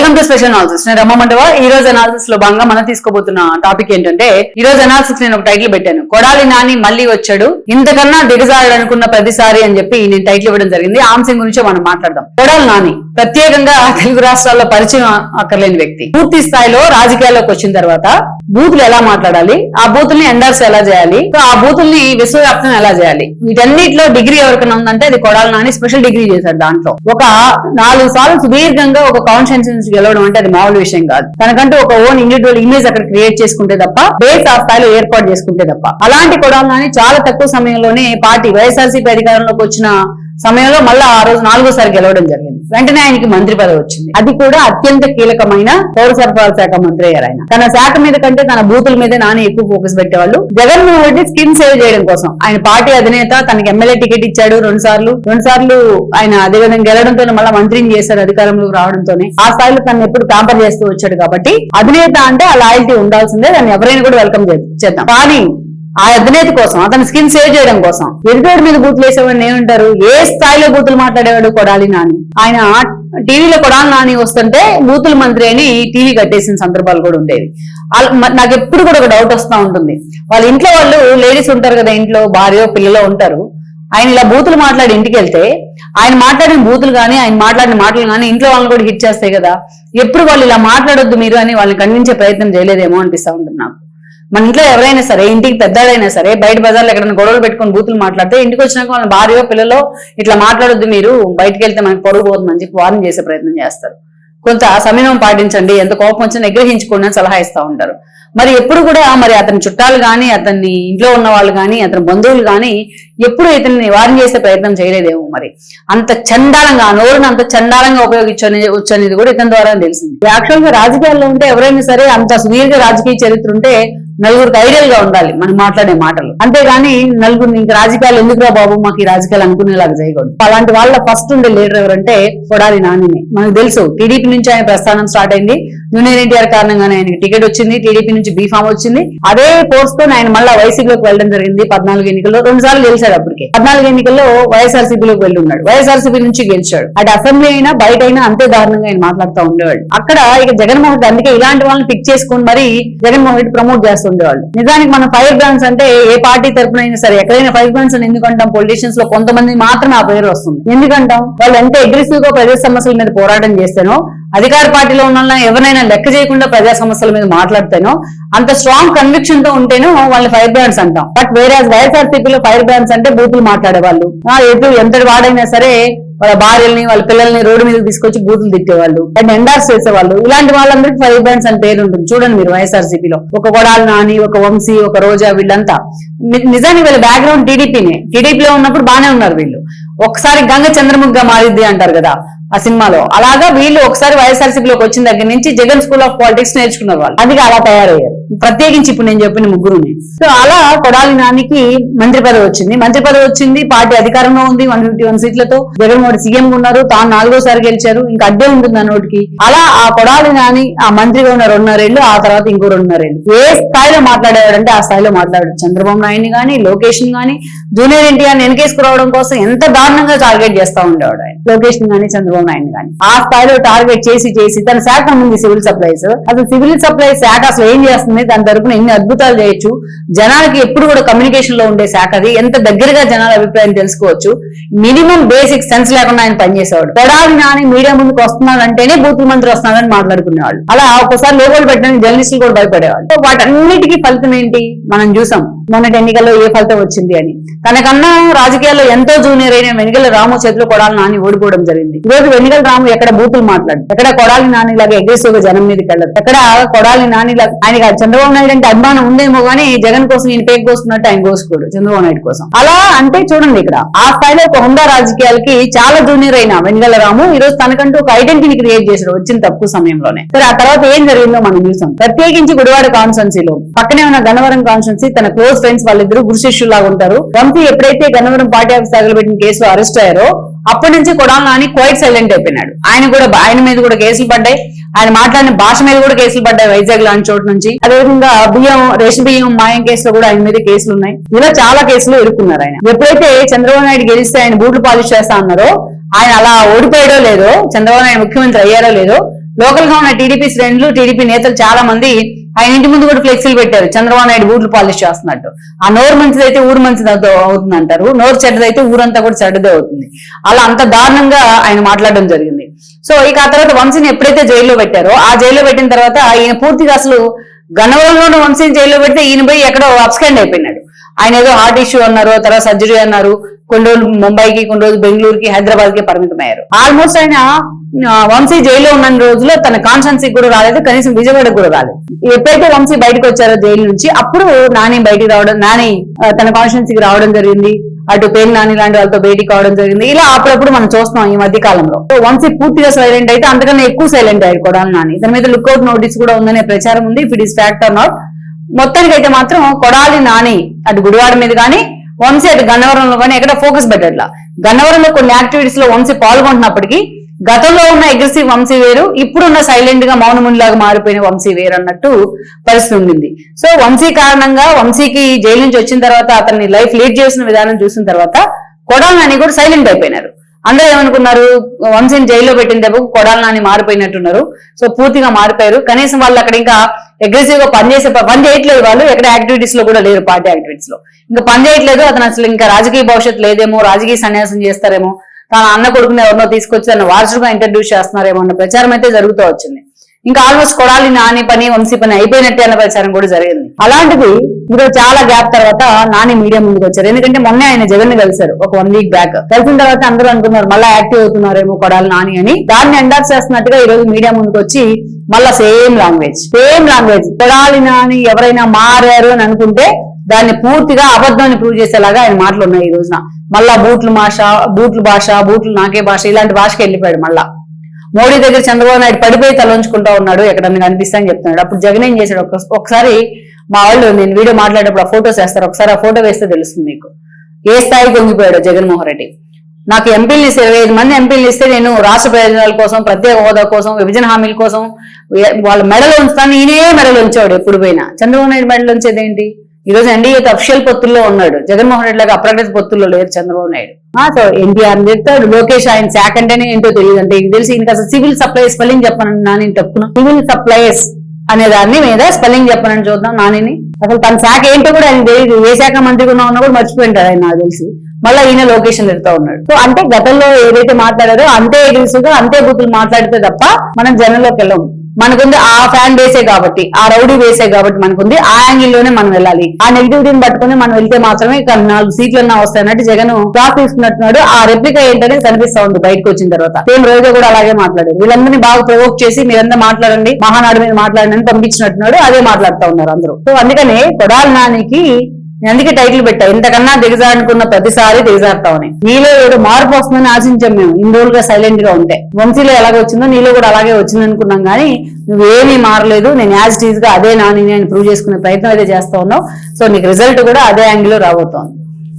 Welcome to special analysis. నేను రమ్మ మండవ. ఈ రోజు అనాలిసిస్ లో భాగంగా మనం తీసుకోబోతున్న టాపిక్ ఏంటంటే, ఈ రోజు అనాలిసిస్ నేను ఒక టైటిల్ పెట్టాను, కొడాలి నాని మళ్ళీ వచ్చాడు, ఇంతకన్నా దిగజాడు అనుకున్న ప్రతిసారి అని చెప్పి నేను టైటిల్ ఇవ్వడం జరిగింది. ఆ అంశం గురించి మనం మాట్లాడదాం. కొడాలి నాని ప్రత్యేకంగా తెలుగు రాష్ట్రాల్లో పరిచయం అక్కర్లేని వ్యక్తి. పూర్తి స్థాయిలో రాజకీయాల్లోకి వచ్చిన తర్వాత బూతులు ఎలా మాట్లాడాలి, ఆ బూతుల్ని ఎండార్స్ ఎలా చేయాలి, ఆ బూతుల్ని విశ్వవ్యాప్తం ఎలా చేయాలి, వీటన్నిటిలో డిగ్రీ ఎవరికైనా ఉందంటే అది కొడాలి నాని స్పెషల్ డిగ్రీ చేశాడు. దాంట్లో ఒక 4 సార్లు సుదీర్ఘంగా ఒక కాన్స్టిట్యూన్సీ గెలవడం అంటే అది మామూలు విషయం కాదు. తనకంటూ ఒక ఓన్ ఇండివిజువల్ ఇమేజ్ అక్కడ క్రియేట్ చేసుకుంటే తప్ప, బేస్ ఆ స్థాయిలో ఏర్పాటు చేసుకుంటే తప్ప. అలాంటి కొడాలి నాని చాలా తక్కువ సమయంలోనే పార్టీ వైఎస్ఆర్సీపీ అధికారంలోకి వచ్చిన సమయంలో మళ్ళా ఆ రోజు 4వ గెలవడం జరిగింది. వెంటనే ఆయనకి మంత్రి పదవి వచ్చింది. అది కూడా అత్యంత కీలకమైన పౌర సరఫరాల శాఖ మంత్రి అయ్యారు. ఆయన తన శాఖ మీద కంటే తన బూతుల మీద నాని ఎక్కువ ఫోకస్ పెట్టేవాళ్ళు. జగన్మోహన్ రెడ్డి స్కిన్ సేవ్ చేయడం కోసం ఆయన పార్టీ అధినేత తనకి ఎమ్మెల్యే టికెట్ ఇచ్చాడు 2 సార్లు ఆయన అదేవిధంగా గెలవడంతోనే మళ్ళీ మంత్రిని చేశారు. అధికారంలోకి రావడంతోనే ఆ స్థాయిలో తను ఎప్పుడు ట్యాంపర్ చేస్తూ వచ్చాడు. కాబట్టి అధినేత అంటే ఆ లాయల్టీ ఉండాల్సిందే, దాన్ని ఎవరైనా కూడా వెల్కమ్ చేద్దాం. కానీ ఆ అధినేత కోసం, అతని స్కిన్ సేవ్ చేయడం కోసం ఎదుటోడి మీద బూతులు వేసేవాడిని ఏమంటారు, ఏ స్థాయిలో బూతులు మాట్లాడేవాడు కొడాలి నాని. ఆయన టీవీలో కొడాలి నాని వస్తుంటే బూతుల మంత్రి అని టీవీ కట్టేసిన సందర్భాలు కూడా ఉండేవి. నాకు ఎప్పుడు కూడా ఒక డౌట్ వస్తూ ఉంటుంది, వాళ్ళ ఇంట్లో వాళ్ళు లేడీస్ ఉంటారు కదా, ఇంట్లో భార్య పిల్లలో ఉంటారు. ఆయన ఇలా బూతులు మాట్లాడి ఇంటికి వెళ్తే ఆయన మాట్లాడిన బూతులు కానీ ఆయన మాట్లాడిన మాటలు కానీ ఇంట్లో వాళ్ళని కూడా హిట్ చేస్తాయి కదా. ఎప్పుడు వాళ్ళు ఇలా మాట్లాడొద్దు మీరు అని వాళ్ళని కన్వించే ప్రయత్నం చేయలేదేమో అనిపిస్తా ఉంటుంది నాకు. మన ఇంట్లో ఎవరైనా సరే, ఇంటికి పెద్దదైనా సరే, బయట బజార్లో ఎక్కడైనా గొడవలు పెట్టుకుని బూతులు మాట్లాడితే ఇంటికి వచ్చినాక వాళ్ళ భార్య పిల్లలో ఇట్లా మాట్లాడొద్దు మీరు, బయటకు వెళ్తే మనకి పొరుగు పోతుందని చెప్పి వార్న్ చేసే ప్రయత్నం చేస్తారు. కొంత సమయం పాటించండి, ఎంత కోపం వచ్చినా నిగ్రహించుకోండి అని సలహా ఇస్తా ఉంటారు. మరి ఎప్పుడు కూడా మరి అతని చుట్టాలు కానీ, అతన్ని ఇంట్లో ఉన్న వాళ్ళు కానీ, అతని బంధువులు కానీ ఎప్పుడు ఇతన్ని వార్న్ చేసే ప్రయత్నం చేయలేదేమో. మరి అంత చండాలంగా, నోరుని అంత చండాలంగా ఉపయోగించనేది కూడా ఇతని ద్వారా తెలిసింది. యాక్చువల్ గా రాజకీయాల్లో ఉంటే ఎవరైనా సరే అంత సుదీర్ఘ రాజకీయ చరిత్ర ఉంటే నలుగురికి ఐడియల్ గా ఉండాలి మనం మాట్లాడే మాటలు. అంతేగాని నలుగురిని ఇంక రాజకీయాలు ఎందుకురా బాబు మాకు ఈ రాజకీయాలు అనుకునేలాగా చేయకూడదు. అలాంటి వాళ్ళ ఫస్ట్ ఉండే లీడర్ ఎవరంటే కొడాలి నానినే. మనకు తెలుసు టీడీపీ నుంచి ఆయన ప్రస్థానం స్టార్ట్ అయింది. జూనియర్ ఎన్టీఆర్ కారణంగానే ఆయనకి టికెట్ వచ్చింది, టీడీపీ నుంచి బీఫామ్ వచ్చింది. అదే ఫోర్స్ తో ఆయన మళ్ళీ వైసీపీలోకి వెళ్ళడం జరిగింది. 14 ఎన్నికల్లో 2 సార్లు గెలిచాడు. అప్పటికే 14 ఎన్నికల్లో వైఎస్ఆర్సీపీలోకి వెళ్ళి ఉన్నాడు. వైఎస్ఆర్సీపీ నుంచి గెలిచాడు. అటు అసెంబ్లీ అయినా బయట అయినా అంతే దారుణంగా ఆయన మాట్లాడుతూ ఉండేవాడు. అక్కడ ఇక జగన్మోహన్ రెడ్డి అందుకే ఇలాంటి వాళ్ళని పిక్ చేసుకుని మరి జగన్మోహన్ రెడ్డి ప్రమోట్ చేస్తుండేవాళ్ళు. నిజానికి మనం ఫైర్ బ్రాండ్స్ అంటే ఏ పార్టీ తరఫున అయినా సరే ఎక్కడైనా ఫైర్ బ్రాండ్స్ అని ఎందుకంటాం, పొలిటీషియన్స్ లో కొంతమంది మాత్రమే ఆ పేరు వస్తుంది. ఎందుకంటాం, వాళ్ళు ఎంత అగ్రెసివ్ గా ప్రజా సమస్యల మీద పోరాటం చేస్తేనో, అధికార పార్టీలో ఉన్న ఎవరైనా లెక్క చేయకుండా ప్రజా సమస్యల మీద మాట్లాడితేనో, అంత స్ట్రాంగ్ కన్విక్షన్ తో ఉంటేనో వాళ్ళని ఫైర్ బ్రాండ్స్ అంటాం. బట్ వేరే వైఎస్ఆర్సీపీలో ఫైర్ బ్రాండ్స్ అంటే బూతులు మాట్లాడే వాళ్ళు, ఎటు ఎంతటి వాడైనా సరే వాళ్ళ భార్యల్ని వాళ్ళ పిల్లల్ని రోడ్డు మీద తీసుకొచ్చి బూతులు తిట్టేవాళ్ళు, అండ్ ఎండార్స్ చేసేవాళ్ళు. ఇలాంటి వాళ్ళందరికీ ఫైర్ బ్రాండ్స్ అని పేరు ఉంటుంది. చూడండి మీరు వైఎస్ఆర్సీపీలో ఒక కొడాలి నాని, ఒక వంశీ, ఒక రోజా, వీళ్ళంతా నిజానికి వీళ్ళ బ్యాక్గ్రౌండ్ టీడీపీనే. టీడీపీలో ఉన్నప్పుడు బానే ఉన్నారు వీళ్ళు. ఒకసారి గంగ చంద్రముఖిగా మారిద్ది అంటారు కదా ఆ సినిమాలో, అలాగా వీళ్ళు ఒకసారి వైఎస్ఆర్సీపీలోకి వచ్చిన దగ్గర నుంచి జగన్ స్కూల్ ఆఫ్ పాలిటిక్స్ నేర్చుకున్నారు వాళ్ళు. అందుకే అలా తయారయ్యారు. ప్రత్యేకించి ఇప్పుడు నేను చెప్పిన ముగ్గురుని. సో అలా కొడాలి నానికి మంత్రి పదవి వచ్చింది. పార్టీ అధికారంలో ఉంది 151 సీట్లతో. జగన్మోహన్ సీఎం ఉన్నారు, తాను 4వ గెలిచారు. ఇంకా అడ్డే ఉంటుంది ఆ నోటికి. అలా ఆ కొడాలి నాని ఆ మంత్రిగా ఉన్న 2.5 ఏళ్లు, ఆ తర్వాత ఇంకో 2.5 ఏళ్లు ఏ స్థాయిలో మాట్లాడేవాడంటే ఆ స్థాయిలో మాట్లాడాడు. చంద్రబాబు నాయుడిని కానీ, లోకేష్ ని కానీ, జూనియర్ ఎన్టీఆర్ వెనకేసుకురావడం కోసం ఎంత దారుణంగా టార్గెట్ చేస్తా ఉండేవాడు ఆయన. లోకేష్ ని కానీ, చంద్రబాబు నాయుడు కానీ ఆ స్థాయిలో టార్గెట్ చేసి తన శాఖ ఉంది సివిల్ సప్లైస్. అసలు సివిల్ సప్లైస్ శాఖ అసలు ఏం చేస్తుంది, దాని తరపున ఎన్ని అద్భుతాలు చేయొచ్చు, జనాలకి ఎప్పుడు కూడా కమ్యూనికేషన్ లో ఉండే శాఖ అది. ఎంత దగ్గరగా జనాల అభిప్రాయం తెలుసుకోవచ్చు. మినిమం బేసిక్ సెన్స్ లేకుండా ఆయన పనిచేసేవాడు. కొడాలి నాని మీడియా ముందుకు వస్తున్నాడంటేనే బూతుల మంత్రి వస్తున్నాడని మాట్లాడుకునేవాళ్ళు. అలా ఒకసారి లోగోలు పెట్టడానికి జర్నలిస్టులు కూడా భయపడేవాళ్ళు. వాటన్నిటికీ ఫలితం ఏంటి మనం చూసాం. మొన్నటి ఎన్నికల్లో ఏ ఫలితం వచ్చింది అని. తనకన్నా రాజకీయాల్లో ఎంతో జూనియర్ అయిన వెనిగల రాము చేతిలో కొడాలి నాని ఓడిపోవడం జరిగింది. ఈ రోజు వెనిగల రాము ఎక్కడ బూతులు మాట్లాడు, ఎక్కడ కొడాలి నాని లాగా అగ్రెసివ్ గా జనం మీదకి వెళ్ళదు, ఎక్కడ కొడాలి నాని ఆయన చంద్రబాబు నాయుడు అంటే అభిమానం ఉందేమో గానీ జగన్ కోసం ఈయన పేరు కోసుకున్నట్టు ఆయన కోసుకోడు చంద్రబాబు నాయుడు కోసం. అలా అంటే చూడండి ఇక్కడ ఆ స్థాయిలో ఒక హుందా రాజకీయాలకి చాలా జూనియర్ అయిన వెనిగల రాము ఈ రోజు తనకంటూ ఒక ఐడెంటిటీ క్రియేట్ చేశాడు వచ్చిన తక్కువ సమయంలోనే. సరే ఆ తర్వాత ఏం జరిగిందో మనం చూసాం. ప్రత్యేకించి గుడివాడ కాన్స్టిట్యున్సీలో పక్కనే ఉన్న గన్నవరం కాన్స్టిట్యున్సీ తన క్లోజ్ ఫ్రెండ్స్ వాళ్ళిద్దరు గురు శిష్యులాగా ఉంటారు. వంశీ ఎప్పుడైతే గన్నవరం పార్టీ ఆఫీస్ తగలబెట్టిన కేసులో అరెస్ట్ అయ్యారో అప్పటి నుంచి కొడాలి నాని క్వైట్ సైలెంట్ అయిపోయినాడు. ఆయన మీద కూడా కేసులు పడ్డాయి, ఆయన మాట్లాడిన భాష మీద కూడా కేసులు పడ్డాయి వైజాగ్ లాంటి చోటు నుంచి. అదేవిధంగా రేషన్ బియ్యం మాయం కేసులో కూడా ఆయన మీద కేసులు ఉన్నాయి. ఇలా చాలా కేసులు ఎదుర్కొన్నారు ఆయన. ఎప్పుడైతే చంద్రబాబు నాయుడు గెలిస్తే ఆయన బూట్లు పాలిష్ చేస్తా అన్నారో, ఆయన అలా ఓడిపోయాడో లేదో, చంద్రబాబు నాయుడు ముఖ్యమంత్రి అయ్యారో లేదో, లోకల్ గా ఉన్న టీడీపీ శ్రేణులు టీడీపీ నేతలు చాలా మంది ఆయన ఇంటి ముందు కూడా ఫ్లెక్సీలు పెట్టారు, చంద్రబాబు నాయుడు బూట్లు పాలిష్ చేస్తున్నట్టు. ఆ నోరు మంచిదైతే ఊరు మంచిది అవుతుంది అంటారు, నోరు చెడ్డదైతే ఊరంతా కూడా చెడ్డదే అవుతుంది. అలా అంత దారుణంగా ఆయన మాట్లాడడం జరిగింది. సో ఇక ఆ తర్వాత వంశీని ఎప్పుడైతే జైల్లో పెట్టారో, ఆ జైల్లో పెట్టిన తర్వాత ఈయన పూర్తిగా అసలు గన్నవరంలోనే వంశీని జైల్లో పెడితే ఈయన పోయి ఎక్కడో అప్స్కాండ్ అయిపోయినాడు. ఆయన ఏదో హార్ట్ ఇష్యూ అన్నారు, తర్వాత సర్జరీ అన్నారు, కొన్ని రోజులు ముంబైకి, కొన్ని రోజులు బెంగళూరుకి, హైదరాబాద్ కి పరిమితమయ్యారు. ఆల్మోస్ట్ ఆయన వంశీ జైల్లో ఉన్న రోజుల్లో తన కాన్స్టెన్సీకి కూడా రాలేదు, కనీసం విజయవాడకు కూడా రాలేదు. ఎప్పుడైతే వంశీ బయటకు వచ్చారో జైలు నుంచి, అప్పుడు నాని బయటికి రావడం, నాని తన కాన్స్టెన్సీకి రావడం జరిగింది. అటు పేరు నాని లాంటి వాళ్ళతో బయటికి కావడం జరిగింది. ఇలా అప్పుడప్పుడు మనం చూస్తున్నాం ఈ మధ్య కాలంలో. వంశీ పూర్తిగా సైలెంట్ అయితే అంతకన్నా ఎక్కువ సైలెంట్ అయ్యారు కొడాలి నాని. దాని మీద లుక్అవుట్ నోటీస్ కూడా ఉందనే ప్రచారం ఉంది. If it is fact are not, మొత్తానికి అయితే మాత్రం కొడాలి నాని అటు గుడివాడ మీద కానీ, వంశీ అటు గన్నవరంలో కానీ ఎక్కడ ఫోకస్ పెట్టట్లా. గన్నవరంలో కొన్ని యాక్టివిటీస్ లో వంశీ పాల్గొంటున్నప్పటికీ గతంలో ఉన్న అగ్రెసివ్ వంశీ వేరు, ఇప్పుడున్న సైలెంట్ గా మౌనమునిలాగా మారిపోయిన వంశీ వేరు అన్నట్టు పరిస్థితి ఉండింది. సో వంశీ కారణంగా, వంశీకి జైలు నుంచి వచ్చిన తర్వాత అతన్ని లైఫ్ లీడ్ చేసిన విధానం చూసిన తర్వాత కొడాలి నాని కూడా సైలెంట్ అయిపోయినారు. అందరూ ఏమనుకున్నారు, వంశీని జైల్లో పెట్టిన దెబ్బకు కొడాలి నాని మారిపోయినట్టున్నారు. సో పూర్తిగా మారిపోయారు. కనీసం వాళ్ళు అక్కడ ఇంకా అగ్రెసివ్ గా పని చేయట్లేదు. వాళ్ళు ఎక్కడ యాక్టివిటీస్ లో కూడా లేరు, పార్టీ యాక్టివిటీస్ లో ఇంకా పని చేయట్లేదు. అతను అసలు ఇంకా రాజకీయ భవిష్యత్తు లేదేమో, రాజకీయ సన్యాసం చేస్తారేమో, తన అన్న కొడుకుని ఎవరినో తీసుకొచ్చి తన వారసుడుగా ఇంట్రడ్యూస్ చేస్తున్నారేమో అన్న ప్రచారం అయితే జరుగుతూ వచ్చింది. ఇంకా ఆల్మోస్ట్ కొడాలి నాని పని, వంశీ పని అయిపోయినట్టే అన్న ప్రచారం కూడా జరిగింది. అలాంటిది ఇప్పుడు చాలా గ్యాప్ తర్వాత నాని మీడియా ముందుకు వచ్చారు. ఎందుకంటే మొన్నే ఆయన జగన్ ని కలిశారు ఒక 1 వీక్ బ్యాక్. కలిసిన తర్వాత అందరూ అనుకున్నారు మళ్ళీ యాక్టివ్ అవుతున్నారేమో కొడాలి నాని అని. దాన్ని ఎండార్స్ చేస్తున్నట్టుగా ఈ రోజు మీడియా ముందుకు వచ్చి మళ్ళా సేమ్ లాంగ్వేజ్ కొడాలి నాని ఎవరైనా మారారు అని అనుకుంటే దాన్ని పూర్తిగా అబద్ధాన్ని ప్రూవ్ చేసేలాగా ఆయన మాటలు ఉన్నాయి. ఈ రోజున మళ్ళా బూట్ల భాష, బూట్లు నాకే భాష, ఇలాంటి భాషకి వెళ్ళిపోయాడు. మళ్ళా మోడీ దగ్గర చంద్రబాబు నాయుడు పడిపోయి తలంచుకుంటా ఉన్నాడు, ఎక్కడన్నా కనిపిస్తా అని చెప్తున్నాడు. అప్పుడు జగన్ ఏం చేశాడు, ఒకసారి మా వాళ్ళు నేను వీడియో మాట్లాడేటప్పుడు ఆ ఫోటోస్ వేస్తారు, ఒకసారి ఆ ఫోటో వేస్తే తెలుస్తుంది మీకు ఏ స్థాయికి పొంగిపోయాడు జగన్మోహన్ రెడ్డి. నాకు ఎంపీలు 25 మంది ఎంపీలు ఇస్తే నేను రాష్ట్ర ప్రయోజనాల కోసం, ప్రత్యేక హోదా కోసం, విభజన హామీల కోసం వాళ్ళ మెడలో ఉంచుతాను, ఈయనే మెడలో ఉంచాడు ఎప్పుడు పోయినా. చంద్రబాబు నాయుడు మెడలో ఉంచేది ఏంటి? ఈ రోజు ఎన్డీఏ అఫిషియల్ పొత్తుల్లో ఉన్నాడు, జగన్మోహన్ రెడ్డి లాగా అప్రకటిత పొత్తుల్లో లేరు చంద్రబాబు నాయుడు. సో ఎన్టీఆర్ చెప్తాడు, లోకేష్ ఆయన శాఖ అంటేనే ఏంటో తెలియదు అంటే ఇది తెలిసి ఇంకా అసలు సివిల్ సప్లైస్ స్పెల్లింగ్ చెప్పనని నాని చెప్పుకున్నాం. సివిల్ సప్లైస్ అనే దాన్ని మీద స్పెల్లింగ్ చెప్పనని చూద్దాం నానిని. అసలు తన శాఖ ఏంటో కూడా ఆయన తెలియదు, ఏ శాఖ మంత్రిగా ఉన్నా కూడా మర్చిపోయింటాడు ఆయన నాకు తెలిసి. మళ్ళీ ఈయన లొకేషన్ పెడతా ఉన్నాడు. సో అంటే గతంలో ఏదైతే మాట్లాడారో అంతే ఎగ్రెసివ్గా అంతే బూతులు మాట్లాడితే తప్ప మనం జనంలోకి వెళ్ళము. మనకుంది ఆ ఫ్యాన్ బేసే కాబట్టి, ఆ రౌడీ బేసే కాబట్టి మనకుంది ఆ యాంగిల్ లోనే మనం వెళ్ళాలి. ఆ నెగిటివిటీని పట్టుకుని మనం వెళ్తే మాత్రమే 4 సీట్లన్నా వస్తాయన్నట్టు జగన్ క్లాస్ తీసుకున్నట్టున్నాడు. ఆ రెప్లికా ఏంటనేది కనిపిస్తా ఉంది బయటకు వచ్చిన తర్వాత. సేమ్ రోజు కూడా అలాగే మాట్లాడారు. వీళ్ళందరినీ బాగా ప్రొవోక్ చేసి మీరంతా మాట్లాడండి, మహానాడు మీద మాట్లాడండి అని పంపించినట్టున్నాడు. అదే మాట్లాడుతూ ఉన్నారు అందరూ. సో అందుకనే కొడాలి నానికి నేను అందుకే టైటిల్ పెట్టా, ఇంతకన్నా దిగజారుకున్న ప్రతిసారి దిగజారుతామని. నీలో ఏదో మార్పు వస్తుందని ఆశించాం మేము ఇన్ని రోజులుగా సైలెంట్ గా ఉంటే. వంశీలో ఎలాగ వచ్చిందో నీలో కూడా అలాగే వచ్చింది అనుకున్నాం, కానీ నువ్వేమీ మారలేదు. నేను యాజ్ టీజ్ గా అదే నాని నేను ప్రూవ్ చేసుకునే ప్రయత్నం అయితే చేస్తా ఉన్నావు. సో నీకు రిజల్ట్ కూడా అదే యాంగిల్ లో రాబోతోంది.